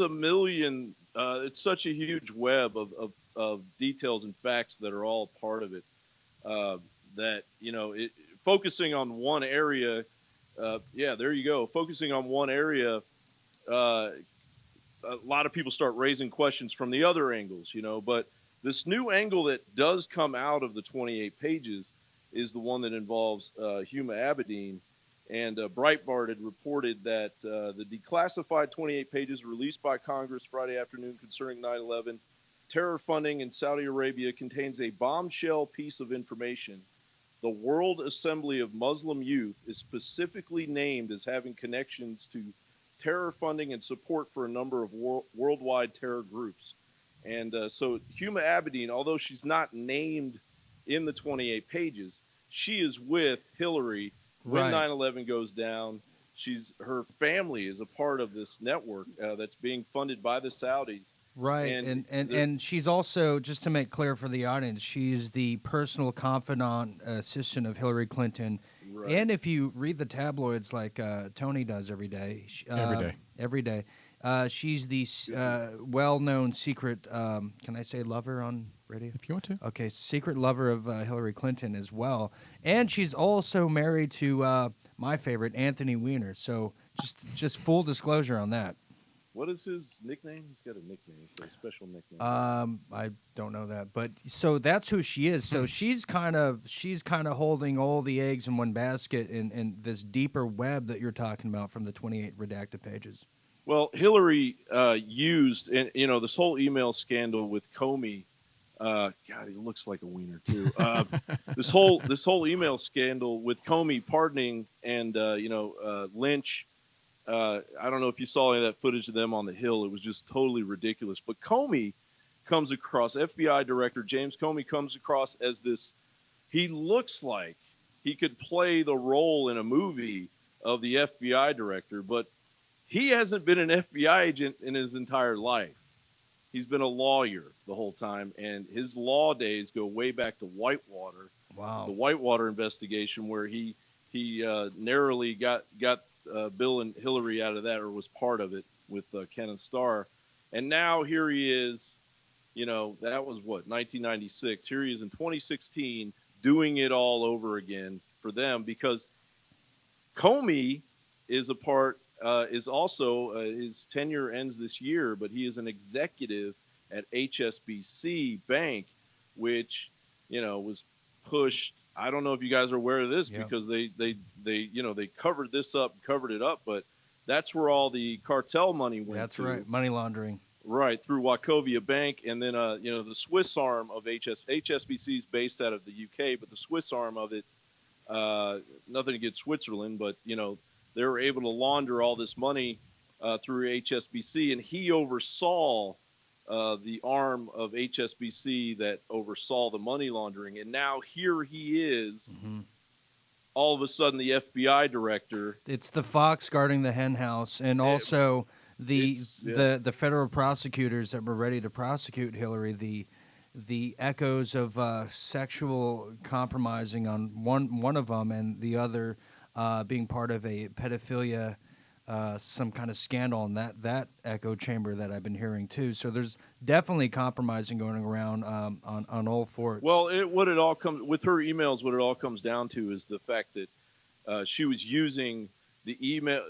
a million. It's such a huge web of details and facts that are all part of it. That focusing on one area. There you go. Focusing on one area. A lot of people start raising questions from the other angles, but this new angle that does come out of the 28 pages is the one that involves Huma Abedin, and Breitbart had reported that the declassified 28 pages released by Congress Friday afternoon concerning 9/11 terror funding in Saudi Arabia contains a bombshell piece of information. The World Assembly of Muslim Youth is specifically named as having connections to terror funding and support for a number of worldwide terror groups. And so Huma Abedin, although she's not named in the 28 pages, she is with Hillary when Right. 9/11 goes down. Her family is a part of this network that's being funded by the Saudis. Right, and she's also, just to make clear for the audience, she's the personal confidant, assistant of Hillary Clinton. Right. And if you read the tabloids like Tony does every day, she's the well-known secret, can I say lover on radio? If you want to. Okay, secret lover of Hillary Clinton as well. And she's also married to my favorite, Anthony Weiner. So just full disclosure on that. What is his nickname? He's got a nickname, a special nickname. I don't know that, but so that's who she is. So she's kind of holding all the eggs in one basket in this deeper web that you're talking about from the 28 redacted pages. Well, Hillary used, and this whole email scandal with Comey. God, he looks like a wiener too. This whole email scandal with Comey pardoning and Lynch. I don't know if you saw any of that footage of them on the Hill. It was just totally ridiculous. But Comey comes across, FBI Director James Comey comes across as this. He looks like he could play the role in a movie of the FBI Director, but he hasn't been an FBI agent in his entire life. He's been a lawyer the whole time, and his law days go way back to Whitewater. Wow. The Whitewater investigation, where he narrowly got Bill and Hillary out of that, or was part of it with Kenneth Starr. And now here he is, that was 1996. Here he is in 2016 doing it all over again for them, because Comey is also, his tenure ends this year, but he is an executive at HSBC Bank, which, was pushed. I don't know if you guys are aware of this, because they covered it up, but that's where all the cartel money went. That's right, money laundering. Right, through Wachovia Bank, and then the Swiss arm of HSBC is based out of the UK, but the Swiss arm of it, nothing against Switzerland, but they were able to launder all this money through HSBC, and he oversaw the arm of HSBC that oversaw the money laundering. And now here he is, all of a sudden the FBI director. It's the fox guarding the hen house, and also the federal prosecutors that were ready to prosecute Hillary, the echoes of sexual compromising on one of them, and the other being part of a pedophilia, some kind of scandal in that echo chamber that I've been hearing too. So there's definitely compromising going around on all forts. Well, what it all comes down to is the fact that she was using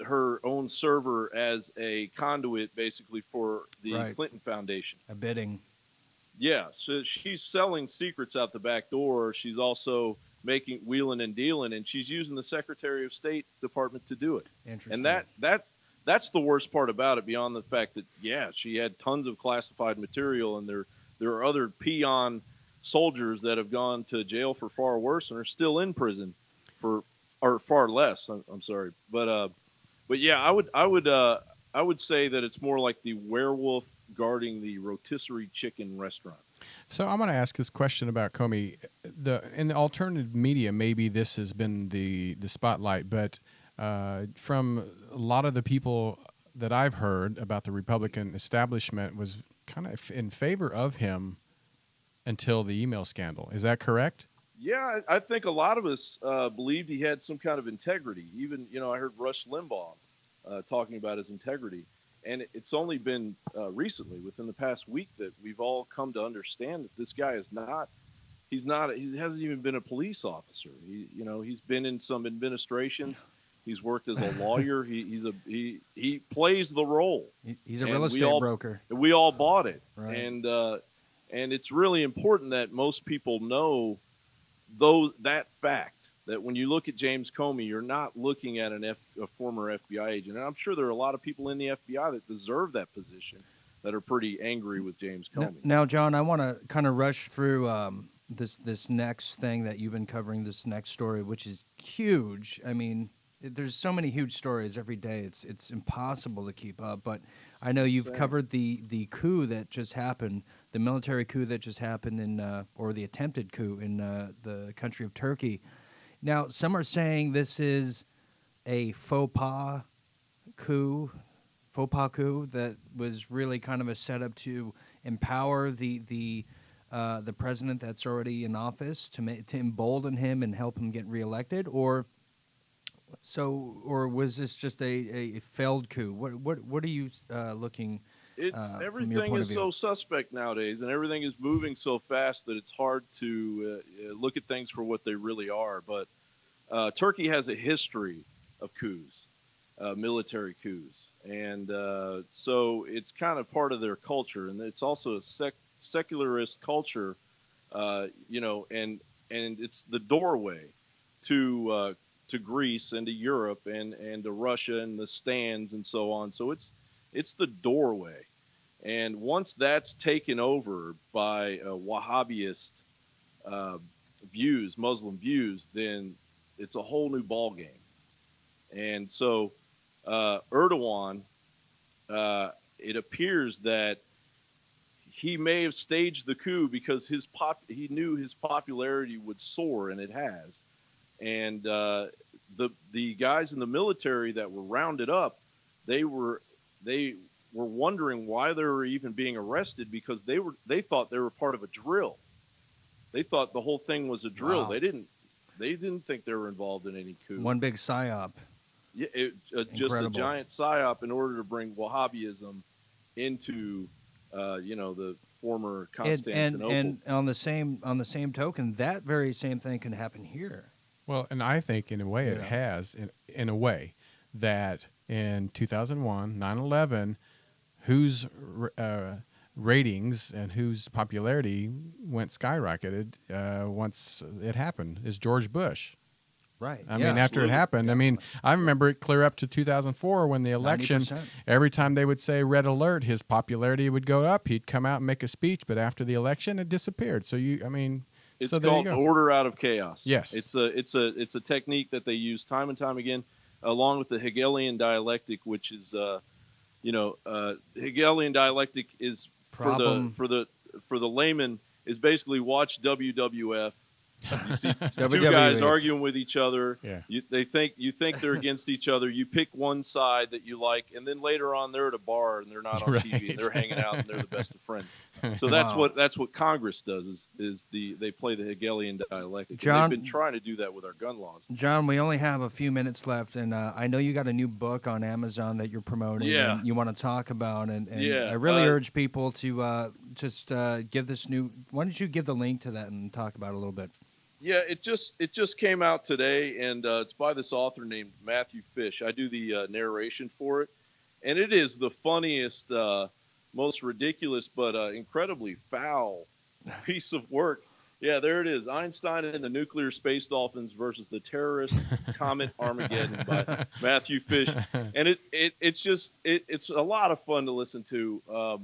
her own server as a conduit, basically, for the Clinton Foundation. A bidding. Yeah, so she's selling secrets out the back door. She's also wheeling and dealing, and she's using the Secretary of State Department to do it. Interesting. And that's the worst part about it, beyond the fact that, she had tons of classified material, and there are other peon soldiers that have gone to jail for far worse and are still in prison or far less. I'm sorry, but yeah, I would say that it's more like the werewolf guarding the rotisserie chicken restaurant. So I'm going to ask this question about Comey. In the alternative media, maybe this has been the spotlight, but from a lot of the people that I've heard about the Republican establishment was kind of in favor of him until the email scandal. Is that correct? Yeah, I think a lot of us believed he had some kind of integrity. Even, I heard Rush Limbaugh talking about his integrity. And it's only been recently, within the past week, that we've all come to understand that this guy he hasn't even been a police officer. He's been in some administrations. He's worked as a lawyer. He plays the role. He's a real estate broker. We all bought it. Right. And it's really important that most people know that fact. That when you look at James Comey, you're not looking at a former FBI agent. And I'm sure there are a lot of people in the FBI that deserve that position that are pretty angry with James Comey. Now, John, I want to kind of rush through this next thing that you've been covering, this next story, which is huge. I mean, there's so many huge stories every day. It's impossible to keep up. But I know you've covered the coup that just happened, the military coup that just happened or the attempted coup in the country of Turkey. Now, some are saying this is a faux pas coup that was really kind of a setup to empower the president that's already in office to embolden him and help him get reelected, or was this just a failed coup? What are you looking? It's From your everything point is of view? so suspect nowadays, and everything is moving so fast that it's hard to look at things for what they really are. But Turkey has a history of coups, military coups, and so it's kind of part of their culture, and it's also a secularist culture, and it's the doorway to Greece and to Europe and to Russia and the stands and so on. So it's the doorway, and once that's taken over by Wahhabist uh, views, Muslim views, then it's a whole new ball game. And so Erdogan, it appears that he may have staged the coup because he knew his popularity would soar, and it has. And the guys in the military that were rounded up, they were wondering why they were even being arrested, because they thought they were part of a drill. They thought the whole thing was a drill. Wow. They didn't think they were involved in any coup. One big psyop. Yeah, just a giant psyop in order to bring Wahhabism into, the former Constantinople. And on the same token, that very same thing can happen here. Well, and I think in a way it has, in a way, that in 2001, 9/11, whose ratings and whose popularity went skyrocketed once it happened is George Bush. Right. I mean, after it happened, I mean, I remember it clear up to 2004 when the election, 90%. every time they would say red alert, his popularity would go up. He'd come out and make a speech, but after the election, it disappeared. So it's so there you called go. order out of chaos. Yes. It's a technique that they use time and time again, along with the Hegelian dialectic, which is Hegelian dialectic is for the layman is basically watch WWF. You see two guys arguing with each other. Yeah. You think they're against each other. You pick one side that you like, and then later on they're at a bar and they're not on TV and they're hanging out and they're the best of friends. So that's what Congress does is they play the Hegelian dialectic. John, and they've been trying to do that with our gun laws. John, we only have a few minutes left, and I know you got a new book on Amazon that you're promoting. Yeah. And you want to talk about, and Yeah, I really urge people to just give this new. Why don't you give the link to that and talk about it a little bit? Yeah, it just came out today, and it's by this author named Matthew Fish. I do the narration for it, and it is the funniest, most ridiculous, but incredibly foul piece of work. Yeah, there it is. Einstein and the Nuclear Space Dolphins versus the terrorist Comet Armageddon by Matthew Fish, and it's a lot of fun to listen to.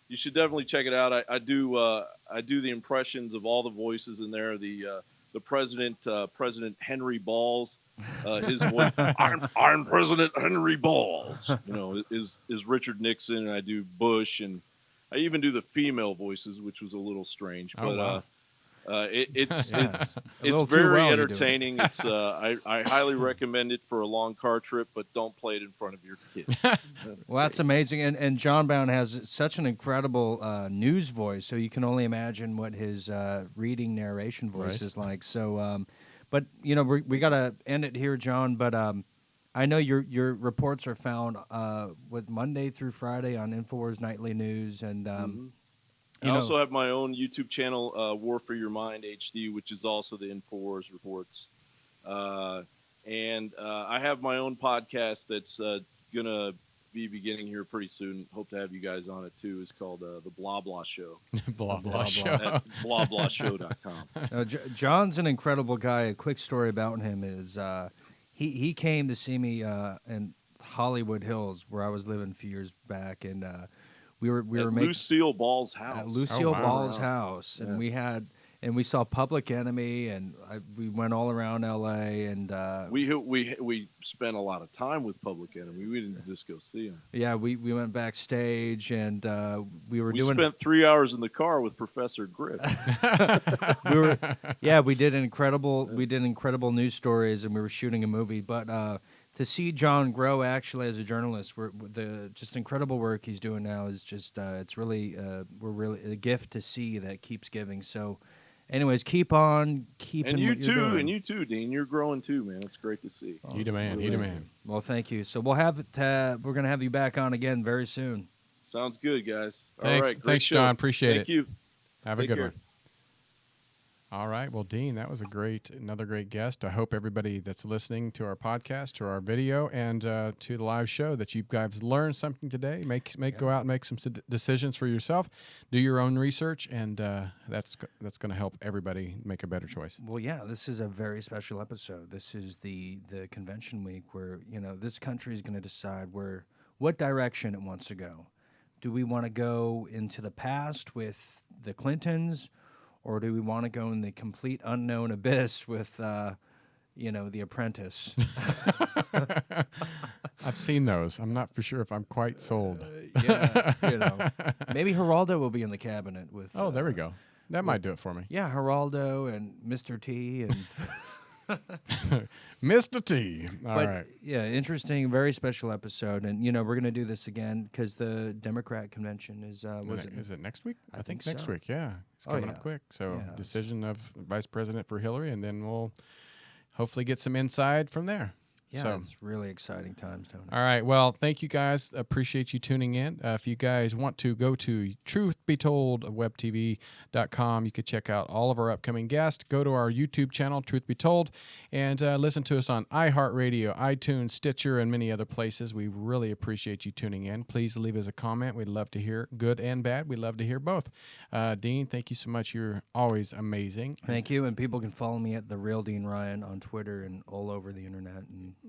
You should definitely check it out. I do the impressions of all the voices in there. The President Henry Balls, his voice. I'm President Henry Balls. Is Richard Nixon, and I do Bush, and I even do the female voices, which was a little strange. But wow. It's too very well, entertaining. It's I highly recommend it for a long car trip, but don't play it in front of your kids. Well, that's amazing. And John Bound has such an incredible news voice, so you can only imagine what his reading narration voice is like. So, but we got to end it here, John. But I know your reports are found with Monday through Friday on InfoWars Nightly News, and I also have my own YouTube channel, War for Your Mind HD, which is also the InfoWars reports. And I have my own podcast that's going to be beginning here pretty soon. Hope to have you guys on it, too. It's called The Blah Blah Show. Blah Blah Show. At blahblahshow.com. John's an incredible guy. A quick story about him is he came to see me in Hollywood Hills, where I was living a few years back, and we were making Lucille Ball's house. at Lucille Ball's house, and we had And we saw Public Enemy, and we went all around L.A. and we spent a lot of time with Public Enemy. We didn't just go see them. Yeah, we went backstage, and we spent 3 hours in the car with Professor Griff. We did incredible news stories, and we were shooting a movie. But to see John grow actually as a journalist, just incredible work he's doing now is just it's really we're really a gift to see that keeps giving. So. Anyways, keep on keeping. And you what you're doing. And you too, Dean. You're growing too, man. It's great to see. You demand. Well, thank you. So we'll have we're gonna have you back on again very soon. Sounds good, guys. Thanks, all right, thanks, show. John. Appreciate it. Thank you. Have a good one. All right. Well, Dean, that was another great guest. I hope everybody that's listening to our podcast, to our video, and to the live show that you guys learned something today. Go out and make some decisions for yourself. Do your own research, and that's going to help everybody make a better choice. Well, yeah, this is a very special episode. This is the convention week where this country is going to decide what direction it wants to go. Do we want to go into the past with the Clintons? Or do we want to go in the complete unknown abyss with, The Apprentice? I've seen those. I'm not for sure if I'm quite sold. Maybe Geraldo will be in the cabinet with. Oh, there we go. That might do it for me. Yeah, Geraldo and Mr. T and. Mr. T. All right. Yeah, interesting, very special episode, and we're gonna do this again because the Democrat convention is. Is it next week? I think so. next week. Yeah, it's coming up quick. So decision of Vice President for Hillary, and then we'll hopefully get some insight from there. Yeah, so, it's really exciting times, Tony. All right. Well, thank you guys. Appreciate you tuning in. If you guys want to go to truthbetoldwebtv.com, you could check out all of our upcoming guests. Go to our YouTube channel, Truth Be Told, and listen to us on iHeartRadio, iTunes, Stitcher, and many other places. We really appreciate you tuning in. Please leave us a comment. We'd love to hear good and bad. We'd love to hear both. Dean, thank you so much. You're always amazing. Thank you. And people can follow me at The Real Dean Ryan on Twitter and all over the internet.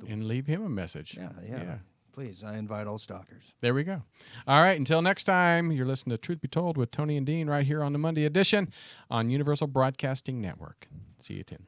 And leave him a message. Yeah. Please, I invite all stalkers. There we go. All right, until next time, you're listening to Truth Be Told with Tony and Dean right here on the Monday edition on Universal Broadcasting Network. See you, Tim.